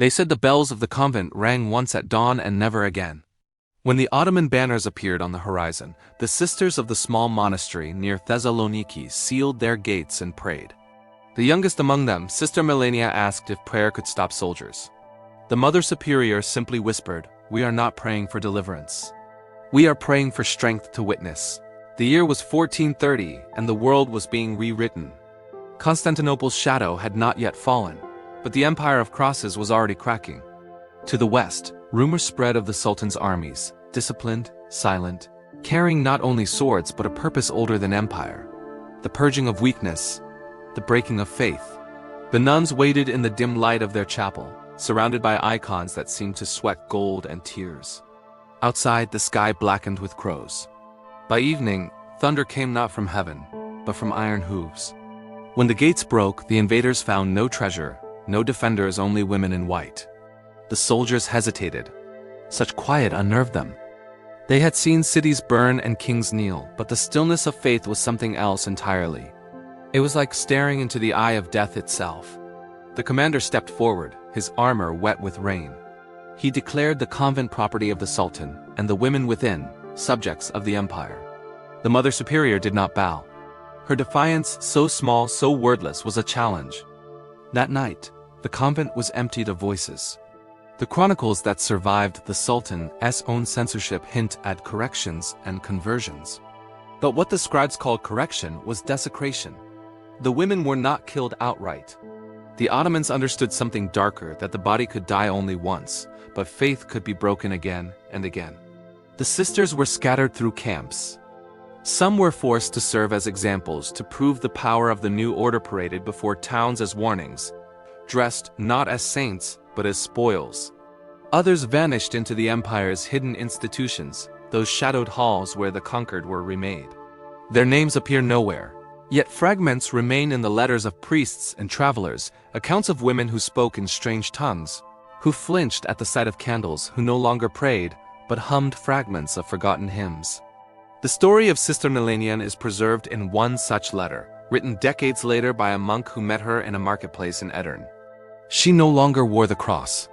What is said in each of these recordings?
They said the bells of the convent rang once at dawn and never again. When the Ottoman banners appeared on the horizon, the sisters of the small monastery near Thessaloniki sealed their gates and prayed. The youngest among them, Sister Melania, asked if prayer could stop soldiers. The Mother Superior simply whispered, "We are not praying for deliverance. We are praying for strength to witness." The year was 1430, and the world was being rewritten. Constantinople's shadow had not yet fallen, but the Empire of Crosses was already cracking. To the west, rumors spread of the Sultan's armies, disciplined, silent, carrying not only swords but a purpose older than empire. The purging of weakness, the breaking of faith. The nuns waited in the dim light of their chapel, surrounded by icons that seemed to sweat gold and tears. Outside, the sky blackened with crows. By evening, thunder came not from heaven, but from iron hooves. When the gates broke, the invaders found no treasure, no defenders, only women in white. The soldiers hesitated. Such quiet unnerved them. They had seen cities burn and kings kneel, but the stillness of faith was something else entirely. It was like staring into the eye of death itself. The commander stepped forward, his armor wet with rain. He declared the convent property of the Sultan, and the women within, subjects of the empire. The Mother Superior did not bow. Her defiance, so small, so wordless, was a challenge. That night, the convent was emptied of voices. The chronicles that survived the Sultan's own censorship hint at corrections and conversions. But what the scribes called correction was desecration. The women were not killed outright. The Ottomans understood something darker, that the body could die only once, but faith could be broken again and again. The sisters were scattered through camps. Some were forced to serve as examples to prove the power of the new order, paraded before towns as warnings, dressed not as saints but as spoils. Others vanished into the empire's hidden institutions, those shadowed halls where the conquered were remade. Their names appear nowhere, yet fragments remain in the letters of priests and travelers, accounts of women who spoke in strange tongues, who flinched at the sight of candles, who no longer prayed, but hummed fragments of forgotten hymns. The story of Sister Melania is preserved in one such letter, written decades later by a monk who met her in a marketplace in Edirne. She no longer wore the cross.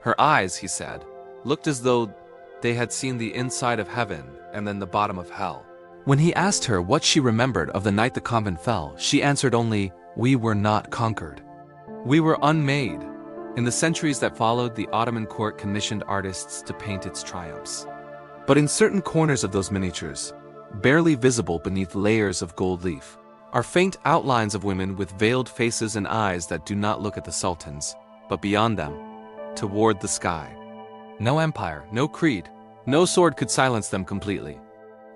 Her eyes, he said, looked as though they had seen the inside of heaven and then the bottom of hell. When he asked her what she remembered of the night the convent fell, she answered only, "We were not conquered. We were unmade." In the centuries that followed, the Ottoman court commissioned artists to paint its triumphs. But in certain corners of those miniatures, barely visible beneath layers of gold leaf, are faint outlines of women with veiled faces and eyes that do not look at the sultans, but beyond them, toward the sky. No empire, no creed, no sword could silence them completely.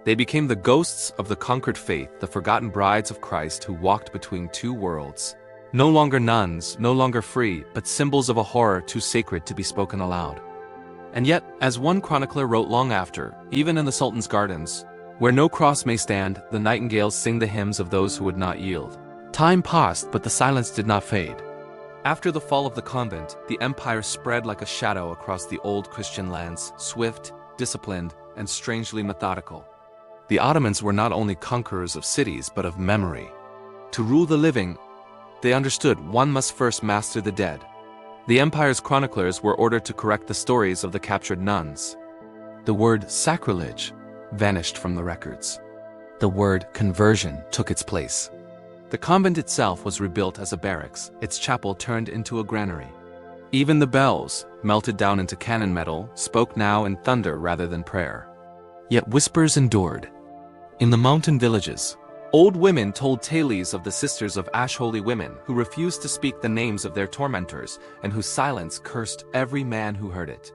They became the ghosts of the conquered faith, the forgotten brides of Christ who walked between two worlds. No longer nuns, no longer free, but symbols of a horror too sacred to be spoken aloud. And yet, as one chronicler wrote long after, even in the Sultan's gardens, where no cross may stand, the nightingales sing the hymns of those who would not yield. Time passed, but the silence did not fade. After the fall of the convent, the empire spread like a shadow across the old Christian lands, swift, disciplined, and strangely methodical. The Ottomans were not only conquerors of cities, but of memory. To rule the living, they understood one must first master the dead. The empire's chroniclers were ordered to correct the stories of the captured nuns. The word sacrilege vanished from the records. The word conversion took its place. The convent itself was rebuilt as a barracks, its chapel turned into a granary. Even the bells, melted down into cannon metal, spoke now in thunder rather than prayer. Yet whispers endured. In the mountain villages, old women told tales of the sisters of ash-holy women who refused to speak the names of their tormentors and whose silence cursed every man who heard it.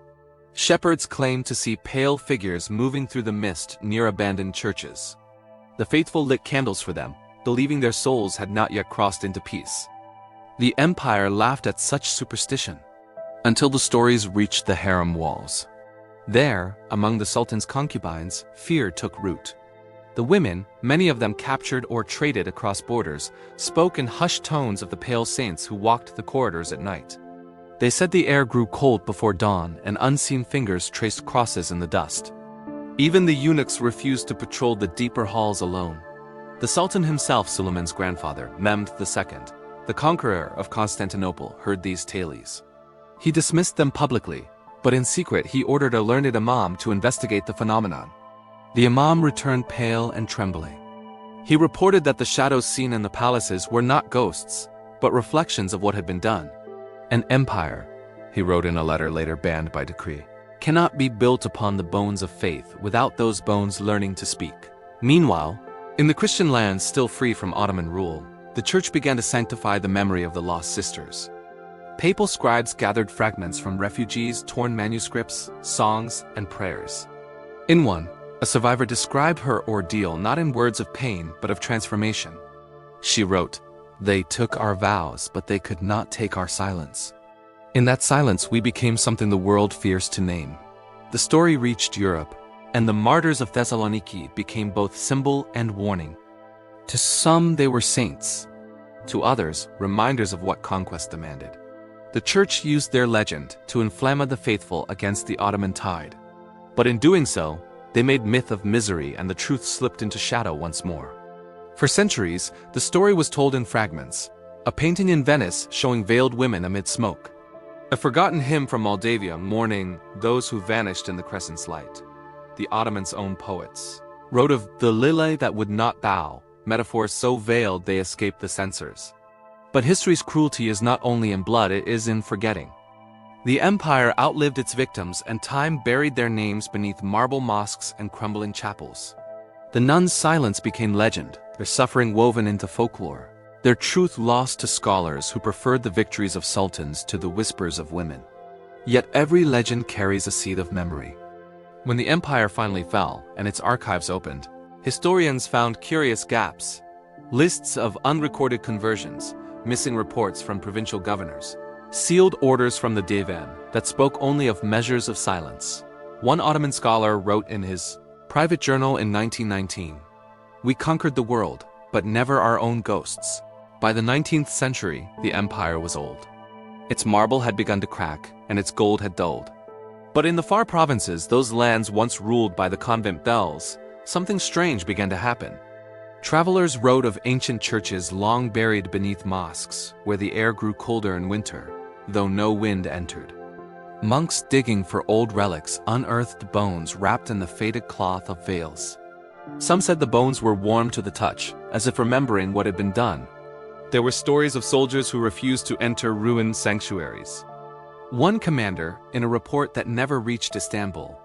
Shepherds claimed to see pale figures moving through the mist near abandoned churches. The faithful lit candles for them, believing their souls had not yet crossed into peace. The empire laughed at such superstition, until the stories reached the harem walls. There, among the Sultan's concubines, fear took root. The women, many of them captured or traded across borders, spoke in hushed tones of the pale saints who walked the corridors at night. They said the air grew cold before dawn and unseen fingers traced crosses in the dust. Even the eunuchs refused to patrol the deeper halls alone. The Sultan himself, Suleiman's grandfather, Mehmed II, the conqueror of Constantinople, heard these tales. He dismissed them publicly, but in secret he ordered a learned imam to investigate the phenomenon. The imam returned pale and trembling. He reported that the shadows seen in the palaces were not ghosts, but reflections of what had been done. An empire, he wrote in a letter later banned by decree, cannot be built upon the bones of faith without those bones learning to speak. Meanwhile, in the Christian lands still free from Ottoman rule, the church began to sanctify the memory of the lost sisters. Papal scribes gathered fragments from refugees, torn manuscripts, songs, and prayers. In one, a survivor described her ordeal not in words of pain but of transformation. She wrote, "They took our vows, but they could not take our silence. In that silence we became something the world fears to name." The story reached Europe, and the martyrs of Thessaloniki became both symbol and warning. To some they were saints, to others reminders of what conquest demanded. The church used their legend to inflame the faithful against the Ottoman tide. But in doing so, they made myth of misery and the truth slipped into shadow once more. For centuries, the story was told in fragments, a painting in Venice showing veiled women amid smoke, a forgotten hymn from Moldavia mourning those who vanished in the crescent's light. The Ottomans' own poets wrote of the lily that would not bow, metaphors so veiled they escaped the censors. But history's cruelty is not only in blood, it is in forgetting. The empire outlived its victims and time buried their names beneath marble mosques and crumbling chapels. The nuns' silence became legend, their suffering woven into folklore, their truth lost to scholars who preferred the victories of sultans to the whispers of women. Yet every legend carries a seed of memory. When the empire finally fell and its archives opened, historians found curious gaps, lists of unrecorded conversions, missing reports from provincial governors, sealed orders from the Divan that spoke only of measures of silence. One Ottoman scholar wrote in his private journal in 1919, "We conquered the world, but never our own ghosts." By the 19th century, the empire was old. Its marble had begun to crack, and its gold had dulled. But in the far provinces, those lands once ruled by the convent bells, something strange began to happen. Travelers wrote of ancient churches long buried beneath mosques, where the air grew colder in winter, though no wind entered. Monks digging for old relics unearthed bones wrapped in the faded cloth of veils. Some said the bones were warm to the touch, as if remembering what had been done. There were stories of soldiers who refused to enter ruined sanctuaries. One commander, in a report that never reached Istanbul,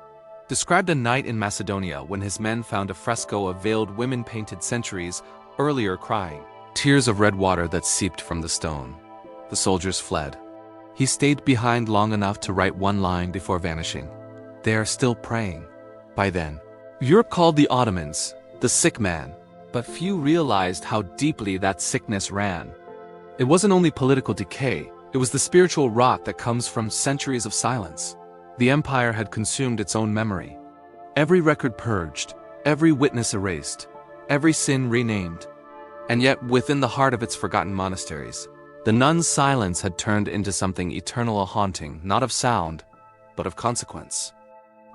described a night in Macedonia when his men found a fresco of veiled women painted centuries earlier crying, tears of red water that seeped from the stone. The soldiers fled. He stayed behind long enough to write one line before vanishing. "They are still praying." By then, Europe called the Ottomans the sick man, but few realized how deeply that sickness ran. It wasn't only political decay, it was the spiritual rot that comes from centuries of silence. The empire had consumed its own memory. Every record purged, every witness erased, every sin renamed. And yet, within the heart of its forgotten monasteries, the nuns' silence had turned into something eternal, a haunting, not of sound, but of consequence.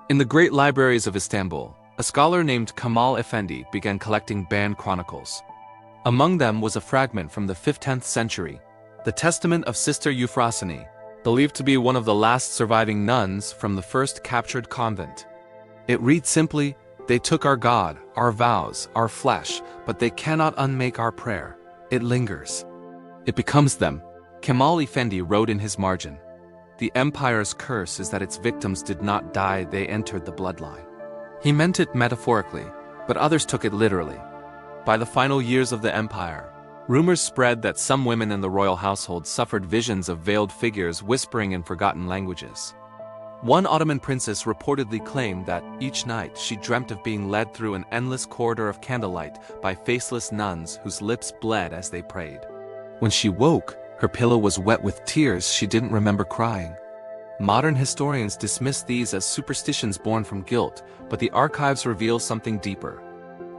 In the great libraries of Istanbul, a scholar named Kemal Efendi began collecting banned chronicles. Among them was a fragment from the 15th century, the Testament of Sister Euphrosyne, believed to be one of the last surviving nuns from the first captured convent. It reads simply, "They took our God, our vows, our flesh, but they cannot unmake our prayer. It lingers. It becomes them." Kemal Efendi wrote in his margin, "The empire's curse is that its victims did not die, they entered the bloodline." He meant it metaphorically, but others took it literally. By the final years of the empire, rumors spread that some women in the royal household suffered visions of veiled figures whispering in forgotten languages. One Ottoman princess reportedly claimed that each night she dreamt of being led through an endless corridor of candlelight by faceless nuns whose lips bled as they prayed. When she woke, her pillow was wet with tears she didn't remember crying. Modern historians dismiss these as superstitions born from guilt, but the archives reveal something deeper.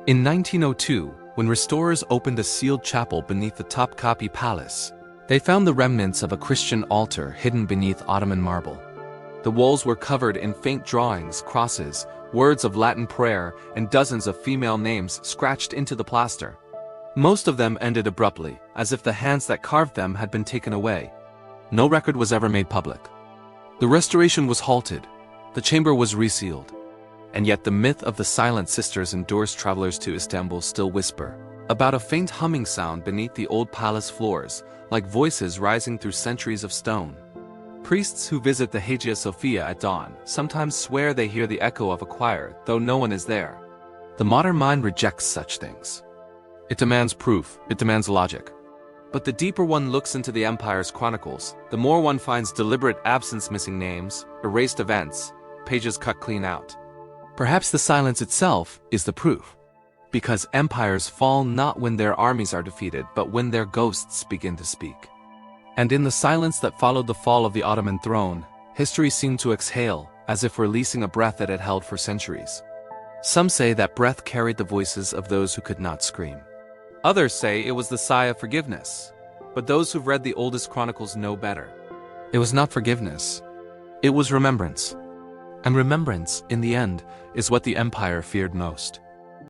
In 1902, when restorers opened a sealed chapel beneath the Topkapi Palace, they found the remnants of a Christian altar hidden beneath Ottoman marble. The walls were covered in faint drawings, crosses, words of Latin prayer, and dozens of female names scratched into the plaster. Most of them ended abruptly, as if the hands that carved them had been taken away. No record was ever made public. The restoration was halted. The chamber was resealed. And yet the myth of the silent sisters endures. Travelers to Istanbul still whisper about a faint humming sound beneath the old palace floors, like voices rising through centuries of stone. Priests who visit the Hagia Sophia at dawn sometimes swear they hear the echo of a choir, though no one is there. The modern mind rejects such things. It demands proof, it demands logic. But the deeper one looks into the empire's chronicles, the more one finds deliberate absence, missing names, erased events, pages cut clean out. Perhaps the silence itself is the proof. Because empires fall not when their armies are defeated, but when their ghosts begin to speak. And in the silence that followed the fall of the Ottoman throne, history seemed to exhale, as if releasing a breath it had held for centuries. Some say that breath carried the voices of those who could not scream. Others say it was the sigh of forgiveness. But those who've read the oldest chronicles know better. It was not forgiveness. It was remembrance. And remembrance, in the end, is what the empire feared most.